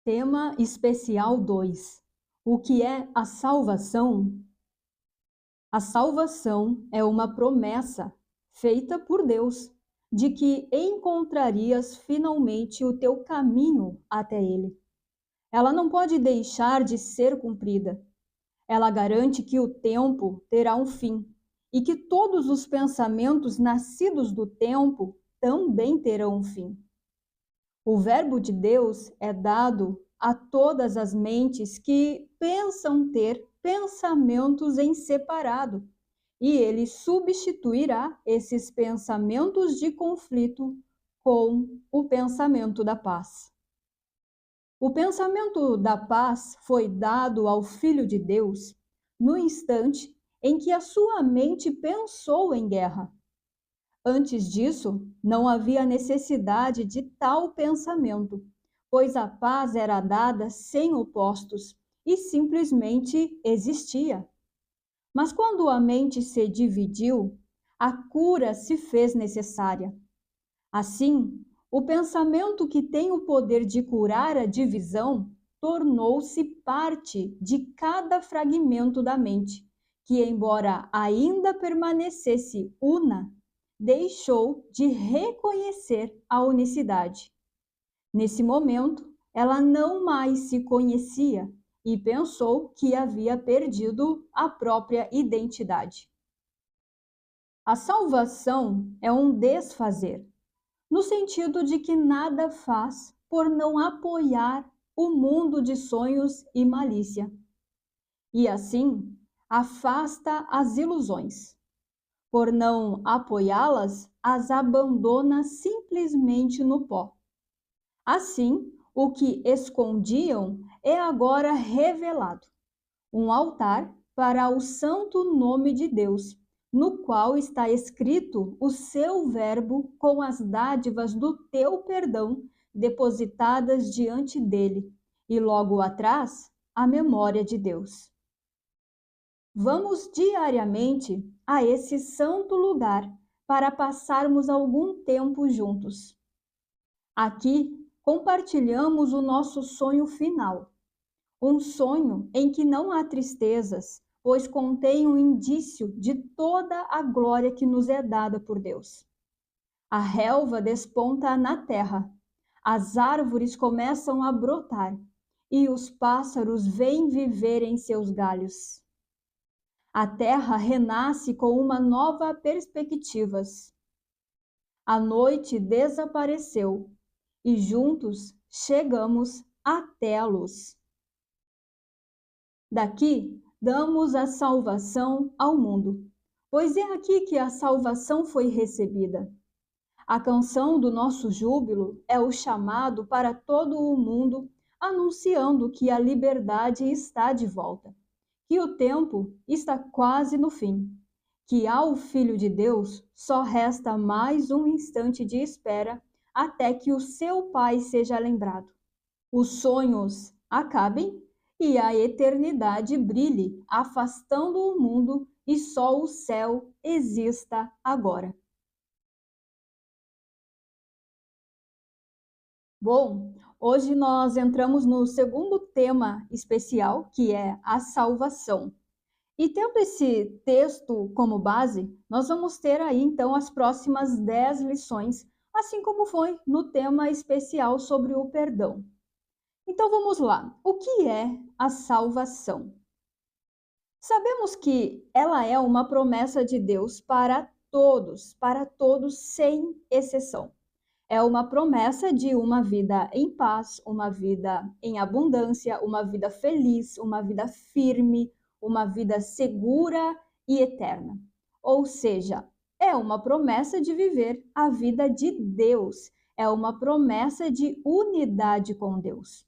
Tema especial 2. O que é a salvação? A salvação é uma promessa feita por Deus de que encontrarias finalmente o teu caminho até Ele. Ela não pode deixar de ser cumprida. Ela garante que o tempo terá um fim e que todos os pensamentos nascidos do tempo também terão um fim. O Verbo de Deus é dado a todas as mentes que pensam ter pensamentos em separado, e ele substituirá esses pensamentos de conflito com o pensamento da paz. O pensamento da paz foi dado ao Filho de Deus no instante em que a sua mente pensou em guerra. Antes disso, não havia necessidade de tal pensamento, pois a paz era dada sem opostos e simplesmente existia. Mas quando a mente se dividiu, a cura se fez necessária. Assim, o pensamento que tem o poder de curar a divisão tornou-se parte de cada fragmento da mente, que, embora ainda permanecesse una, deixou de reconhecer a unicidade. Nesse momento, ela não mais se conhecia e pensou que havia perdido a própria identidade. A salvação é um desfazer, no sentido de que nada faz por não apoiar o mundo de sonhos e malícia. E assim, afasta as ilusões. Por não apoiá-las, as abandona simplesmente no pó. Assim, o que escondiam é agora revelado, um altar para o santo nome de Deus, no qual está escrito o seu verbo com as dádivas do teu perdão depositadas diante dele, e logo atrás, a memória de Deus. Vamos diariamente a esse santo lugar para passarmos algum tempo juntos. Aqui compartilhamos o nosso sonho final, um sonho em que não há tristezas, pois contém um indício de toda a glória que nos é dada por Deus. A relva desponta na terra, as árvores começam a brotar e os pássaros vêm viver em seus galhos. A terra renasce com uma nova perspectiva. A noite desapareceu e juntos chegamos até a luz. Daqui damos a salvação ao mundo, pois é aqui que a salvação foi recebida. A canção do nosso júbilo é o chamado para todo o mundo, anunciando que a liberdade está de volta, que o tempo está quase no fim, que ao Filho de Deus só resta mais um instante de espera até que o seu Pai seja lembrado. Os sonhos acabem e a eternidade brilhe, afastando o mundo e só o céu exista agora. Bom, hoje nós entramos no segundo tema especial, que é a salvação. E tendo esse texto como base, nós vamos ter aí então as próximas 10 lições, assim como foi no tema especial sobre o perdão. Então vamos lá. O que é a salvação? Sabemos que ela é uma promessa de Deus para todos sem exceção. É uma promessa de uma vida em paz, uma vida em abundância, uma vida feliz, uma vida firme, uma vida segura e eterna. Ou seja, é uma promessa de viver a vida de Deus, é uma promessa de unidade com Deus.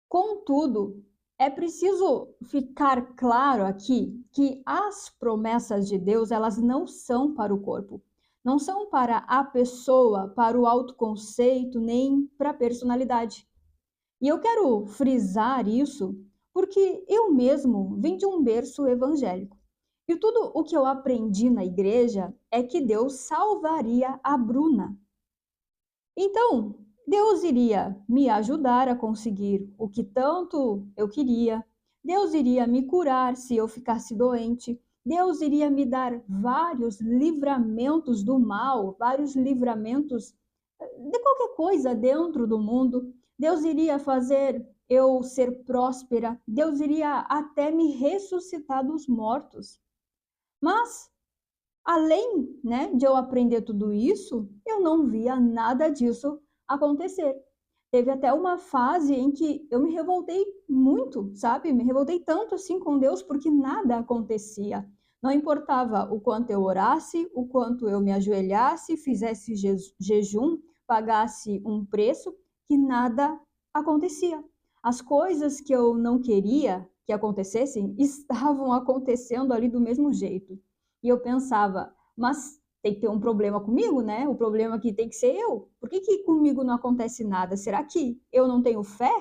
Contudo, é preciso ficar claro aqui que as promessas de Deus, elas não são para o corpo. Não são para a pessoa, para o autoconceito, nem para a personalidade. E eu quero frisar isso porque eu mesmo vim de um berço evangélico. E tudo o que eu aprendi na igreja é que Deus salvaria a Bruna. Então, Deus iria me ajudar a conseguir o que tanto eu queria. Deus iria me curar se eu ficasse doente. Deus iria me dar vários livramentos do mal, vários livramentos de qualquer coisa dentro do mundo. Deus iria fazer eu ser próspera. Deus iria até me ressuscitar dos mortos. Mas além, né, de eu aprender tudo isso, eu não via nada disso acontecer. Teve até uma fase em que eu me revoltei muito, sabe? Me revoltei tanto assim com Deus porque nada acontecia. Não importava o quanto eu orasse, o quanto eu me ajoelhasse, fizesse jejum, pagasse um preço, que nada acontecia. As coisas que eu não queria que acontecessem estavam acontecendo ali do mesmo jeito. E eu pensava, mas tem que ter um problema comigo, né? O problema aqui tem que ser eu. Por que comigo não acontece nada? Será que eu não tenho fé?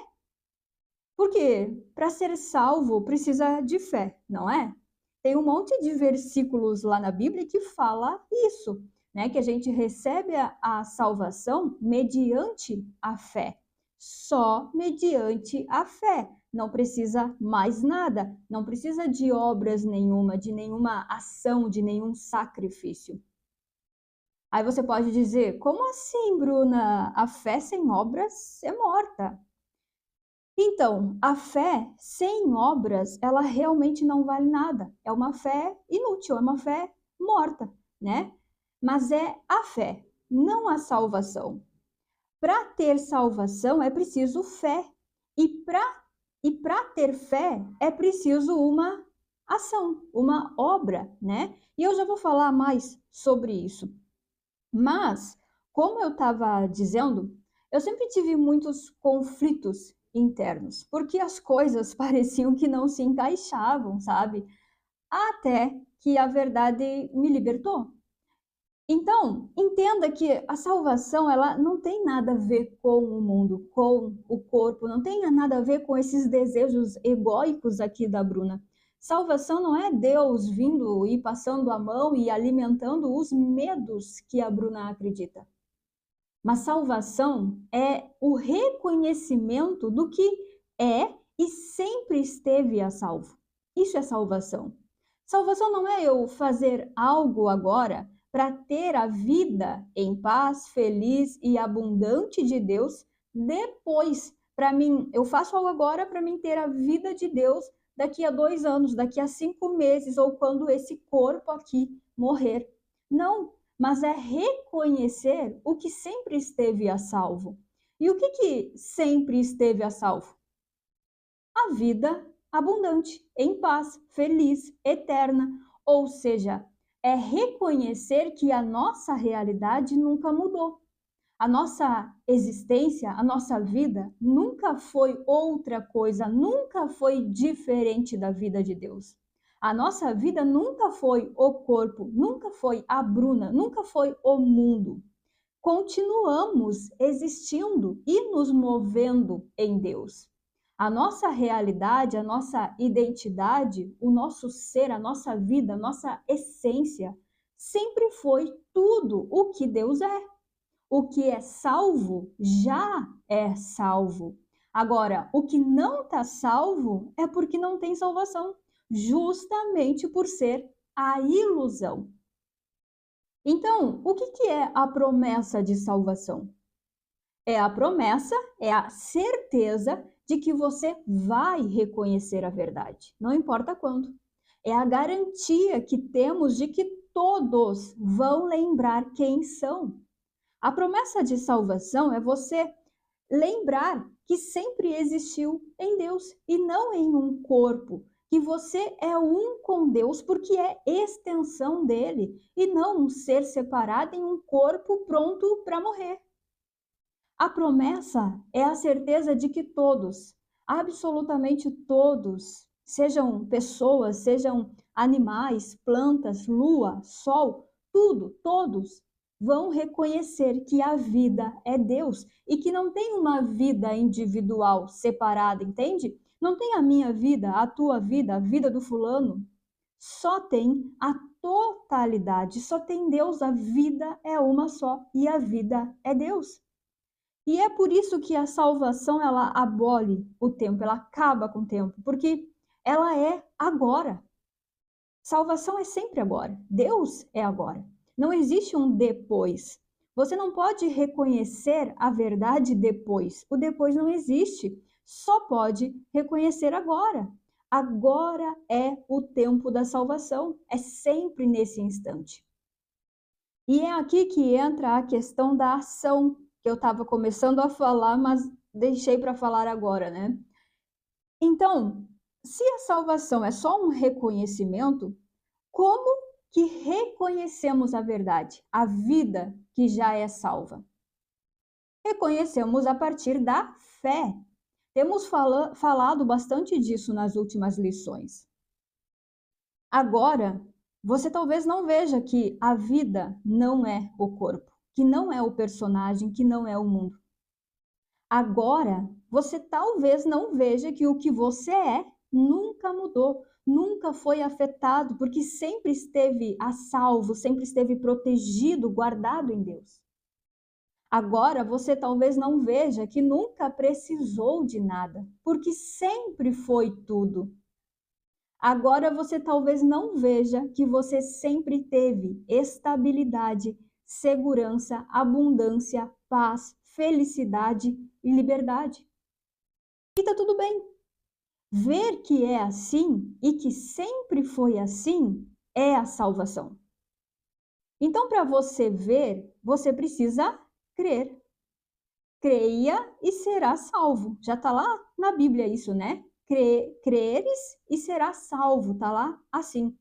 Porque para ser salvo precisa de fé, não é? Tem um monte de versículos lá na Bíblia que fala isso, né? Que a gente recebe a salvação mediante a fé. Só mediante a fé. Não precisa mais nada, não precisa de obras nenhuma, de nenhuma ação, de nenhum sacrifício. Aí você pode dizer, como assim, Bruna? A fé sem obras é morta. Então, a fé sem obras, ela realmente não vale nada. É uma fé inútil, é uma fé morta, né? Mas é a fé, não a salvação. Para ter salvação é preciso fé. E para ter fé é preciso uma ação, uma obra, né? E eu já vou falar mais sobre isso. Mas, como eu estava dizendo, eu sempre tive muitos conflitos internos, porque as coisas pareciam que não se encaixavam, sabe? Até que a verdade me libertou. Então, entenda que a salvação, ela não tem nada a ver com o mundo, com o corpo, não tem nada a ver com esses desejos egóicos aqui da Bruna. Salvação não é Deus vindo e passando a mão e alimentando os medos que a Bruna acredita. Mas salvação é o reconhecimento do que é e sempre esteve a salvo. Isso é salvação. Salvação não é eu fazer algo agora para ter a vida em paz, feliz e abundante de Deus depois. Para mim, eu faço algo agora para mim ter a vida de Deus daqui a 2 anos, daqui a 5 meses ou quando esse corpo aqui morrer. Não, mas é reconhecer o que sempre esteve a salvo. E o que sempre esteve a salvo? A vida abundante, em paz, feliz, eterna. Ou seja, é reconhecer que a nossa realidade nunca mudou. A nossa existência, a nossa vida nunca foi outra coisa, nunca foi diferente da vida de Deus. A nossa vida nunca foi o corpo, nunca foi a Bruna, nunca foi o mundo. Continuamos existindo e nos movendo em Deus. A nossa realidade, a nossa identidade, o nosso ser, a nossa vida, a nossa essência sempre foi tudo o que Deus é. O que é salvo já é salvo. Agora, o que não está salvo é porque não tem salvação, justamente por ser a ilusão. Então, o que é a promessa de salvação? É a promessa, é a certeza de que você vai reconhecer a verdade, não importa quando. É a garantia que temos de que todos vão lembrar quem são. A promessa de salvação é você lembrar que sempre existiu em Deus e não em um corpo, que você é um com Deus porque é extensão dele e não um ser separado em um corpo pronto para morrer. A promessa é a certeza de que todos, absolutamente todos, sejam pessoas, sejam animais, plantas, lua, sol, tudo, todos vão reconhecer que a vida é Deus e que não tem uma vida individual separada, entende? Não tem a minha vida, a tua vida, a vida do fulano. Só tem a totalidade, só tem Deus, a vida é uma só e a vida é Deus. E é por isso que a salvação ela abole o tempo, ela acaba com o tempo, porque ela é agora. Salvação é sempre agora. Deus é agora. Não existe um depois. Você não pode reconhecer a verdade depois. O depois não existe. Só pode reconhecer agora. Agora é o tempo da salvação. É sempre nesse instante. E é aqui que entra a questão da ação, que eu estava começando a falar, mas deixei para falar agora, né? Então, se a salvação é só um reconhecimento, como que reconhecemos a verdade, a vida que já é salva? Reconhecemos a partir da fé. Temos falado bastante disso nas últimas lições. Agora, você talvez não veja que a vida não é o corpo, que não é o personagem, que não é o mundo. Agora, você talvez não veja que o que você é nunca mudou, nunca foi afetado, porque sempre esteve a salvo, sempre esteve protegido, guardado em Deus. Agora, você talvez não veja que nunca precisou de nada, porque sempre foi tudo. Agora, você talvez não veja que você sempre teve estabilidade, segurança, abundância, paz, felicidade e liberdade. E tá tudo bem. Ver que é assim e que sempre foi assim é a salvação. Então, para você ver, você precisa crer. Creia e será salvo. Já está lá na Bíblia isso, né? Creres e será salvo, está lá assim.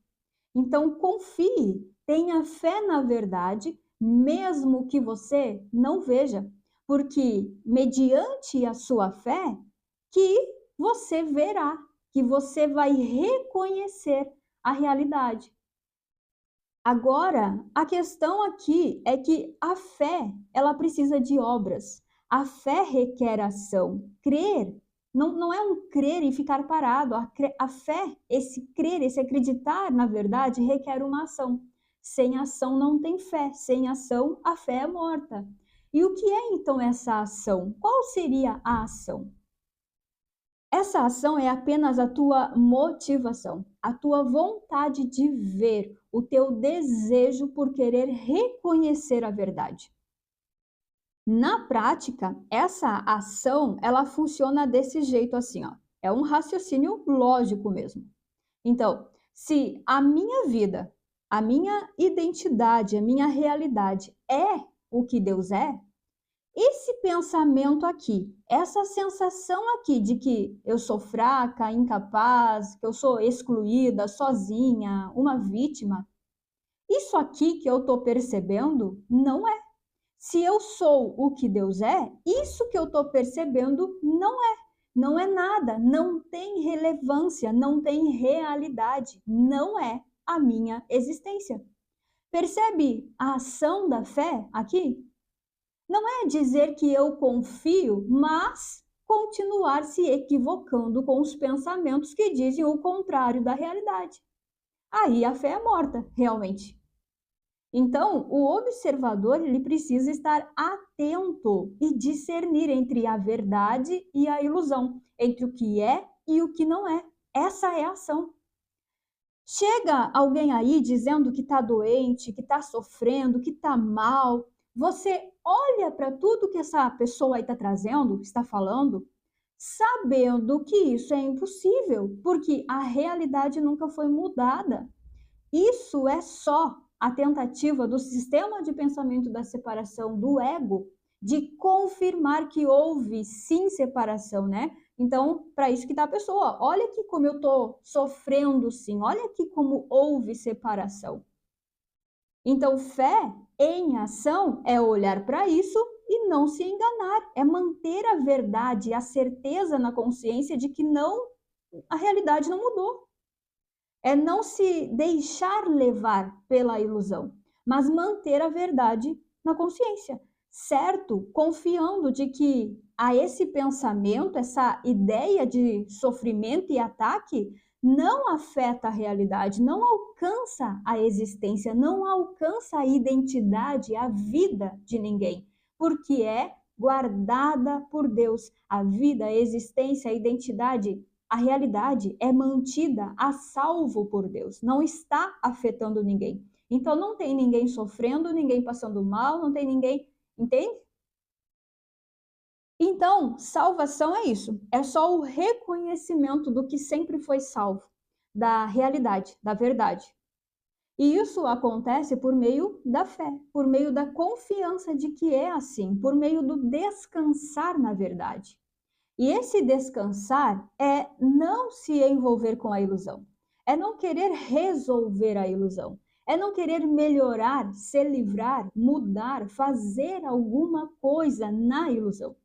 Então, confie, tenha fé na verdade, mesmo que você não veja, porque mediante a sua fé que você verá, que você vai reconhecer a realidade. Agora, a questão aqui é que a fé, ela precisa de obras. A fé requer ação. Crer não é um crer e ficar parado. A fé, esse crer, esse acreditar na verdade, requer uma ação. Sem ação não tem fé. Sem ação, a fé é morta. E o que é então essa ação? Qual seria a ação? Essa ação é apenas a tua motivação, a tua vontade de ver, o teu desejo por querer reconhecer a verdade. Na prática, essa ação, ela funciona desse jeito assim, ó. É um raciocínio lógico mesmo. Então, se a minha vida, a minha identidade, a minha realidade é o que Deus é, esse pensamento aqui, essa sensação aqui de que eu sou fraca, incapaz, que eu sou excluída, sozinha, uma vítima, isso aqui que eu estou percebendo não é. Se eu sou o que Deus é, isso que eu estou percebendo não é. Não é nada, não tem relevância, não tem realidade, não é a minha existência. Percebe a ação da fé aqui? Não é dizer que eu confio, mas continuar se equivocando com os pensamentos que dizem o contrário da realidade. Aí a fé é morta, realmente. Então, o observador ele precisa estar atento e discernir entre a verdade e a ilusão, entre o que é e o que não é. Essa é a ação. Chega alguém aí dizendo que está doente, que está sofrendo, que está mal. Você olha para tudo que essa pessoa aí está trazendo, está falando, sabendo que isso é impossível, porque a realidade nunca foi mudada. Isso é só a tentativa do sistema de pensamento da separação do ego de confirmar que houve sim separação, né? Então, para isso que está a pessoa. Olha aqui como eu estou sofrendo sim, olha aqui como houve separação. Então, fé em ação é olhar para isso e não se enganar, é manter a verdade, a certeza na consciência de que não, a realidade não mudou. É não se deixar levar pela ilusão, mas manter a verdade na consciência, certo? Confiando de que a esse pensamento, essa ideia de sofrimento e ataque não afeta a realidade, não alcança a existência, não alcança a identidade, a vida de ninguém, porque é guardada por Deus. A vida, a existência, a identidade, a realidade é mantida a salvo por Deus, não está afetando ninguém. Então não tem ninguém sofrendo, ninguém passando mal, não tem ninguém, entende? Então, salvação é isso, é só o reconhecimento do que sempre foi salvo, da realidade, da verdade. E isso acontece por meio da fé, por meio da confiança de que é assim, por meio do descansar na verdade. E esse descansar é não se envolver com a ilusão, é não querer resolver a ilusão, é não querer melhorar, se livrar, mudar, fazer alguma coisa na ilusão.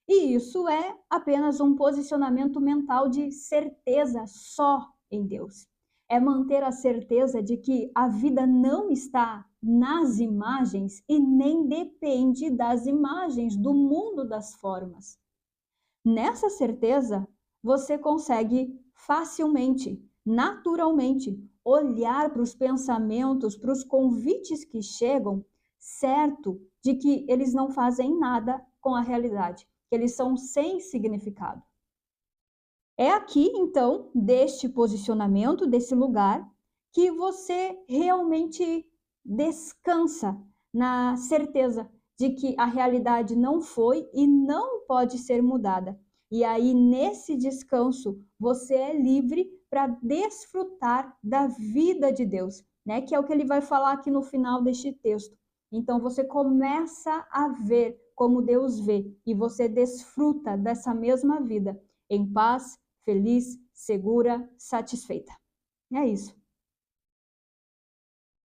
E isso é apenas um posicionamento mental de certeza só em Deus. É manter a certeza de que a vida não está nas imagens e nem depende das imagens do mundo das formas. Nessa certeza, você consegue facilmente, naturalmente, olhar para os pensamentos, para os convites que chegam, certo de que eles não fazem nada com a realidade, que eles são sem significado. É aqui, então, deste posicionamento, desse lugar, que você realmente descansa na certeza de que a realidade não foi e não pode ser mudada. E aí, nesse descanso, você é livre para desfrutar da vida de Deus, né? Que é o que ele vai falar aqui no final deste texto. Então, você começa a ver como Deus vê e você desfruta dessa mesma vida em paz, feliz, segura, satisfeita. É isso.